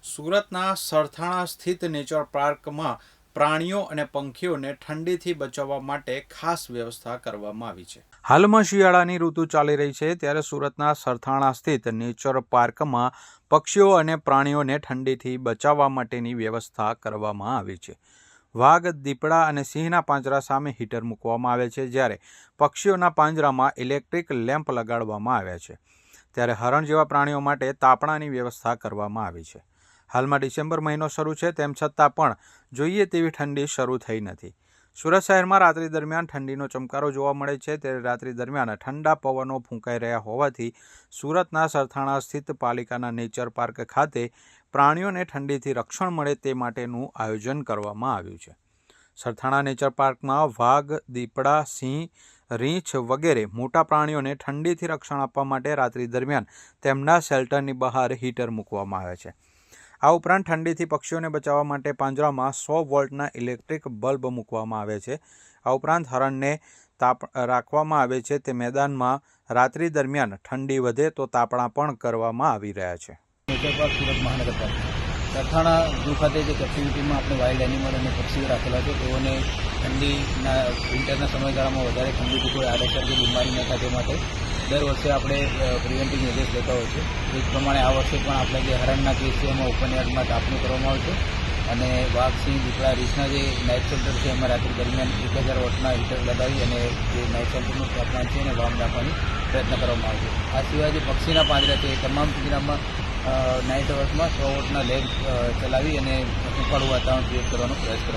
સુરતના સરથાણા સ્થિત નેચર પાર્કમાં પ્રાણીઓ અને પંખીઓને ઠંડીથી બચાવવા માટે ખાસ વ્યવસ્થા કરવામાં આવી છે। હાલમાં શિયાળાની ઋતુ ચાલી રહી છે, ત્યારે સુરતના સરથાણા સ્થિત નેચર પાર્કમાં પક્ષીઓ અને પ્રાણીઓને ઠંડીથી બચાવવા માટેની વ્યવસ્થા કરવામાં આવી છે। વાઘ, દીપડા અને સિંહના પાંજરા સામે હીટર મૂકવામાં આવે છે, જ્યારે પક્ષીઓના પાંજરામાં ઇલેક્ટ્રિક લેમ્પ લગાડવામાં આવ્યા છે। ત્યારે હરણ જેવા પ્રાણીઓ માટે તાપણાની વ્યવસ્થા કરવામાં આવી છે। હાલમાં ડિસેમ્બર મહિનો શરૂ છે, તેમ છતાં પણ જોઈએ તેવી ઠંડી શરૂ થઈ નથી। સુરત શહેરમાં રાત્રિ દરમિયાન ઠંડીનો ચમકારો જોવા મળે છે, ત્યારે રાત્રિ દરમિયાન ઠંડા પવનો ફૂંકાઈ રહ્યા હોવાથી સુરતના સરથાણા સ્થિત પાલિકાના નેચર પાર્ક ખાતે પ્રાણીઓને ઠંડીથી રક્ષણ મળે તે માટેનું આયોજન કરવામાં આવ્યું છે। સરથાણા નેચર પાર્કમાં વાઘ, દીપડા, સિંહ, રીંછ વગેરે મોટા પ્રાણીઓને ઠંડીથી રક્ષણ આપવા માટે રાત્રિ દરમિયાન તેમના શેલ્ટરની બહાર હીટર મૂકવામાં આવે છે। આ ઉપરાંત ઠંડીથી પક્ષીઓને બચાવવા માટે પાંજરામાં 100 વોલ્ટના ઇલેક્ટ્રિક બલ્બ મૂકવામાં આવે છે। આ ઉપરાંત હરણને રાખવામાં આવે છે તે મેદાનમાં રાત્રિ દરમિયાન ઠંડી વધે તો તાપણા પણ કરવામાં આવી રહ્યા છે। નેચર પાર્ક સુરત મહાનગરપાલિકા સરથાણા ઝૂ ખાતે જે કેપ્ટિવિટીમાં આપણે વાઇલ્ડ એનિમલ અને પક્ષીઓ રાખેલા છે તેઓને ઠંડીના વિન્ટરના સમયગાળામાં વધારે ઠંડીથી કોઈ આડઅસર કે બીમારી ન થાય તે માટે દર વર્ષે આપણે પ્રિવેન્ટિવ મેજર્સ લેતા હોય છે। એ પ્રમાણે આ વર્ષે પણ આપણે જે હરણના કેસ છે એમાં ઓપન યાર્ડમાં તાપણું કરવામાં આવશે અને વાઘ, સિંહ, દીપડા, રીંછના જે નાઇટ શેલ્ટર છે એમાં રાત્રિ દરમિયાન 1000 વોટના હીટર લગાવી અને જે નાઇટ શેલ્ટરનું તાપમાન છે એને વામ રાખવાની પ્રયત્ન કરવામાં આવશે। આ સિવાય જે પક્ષીના પાંજરા છે એ તમામ પિંજરામાં નાઇટ અવર્સમાં 100 વોટના લેમ્પ ચલાવી અને હૂંફાળું વાતાવરણ ક્રિએટ કરવાનો પ્રયાસ કરવામાં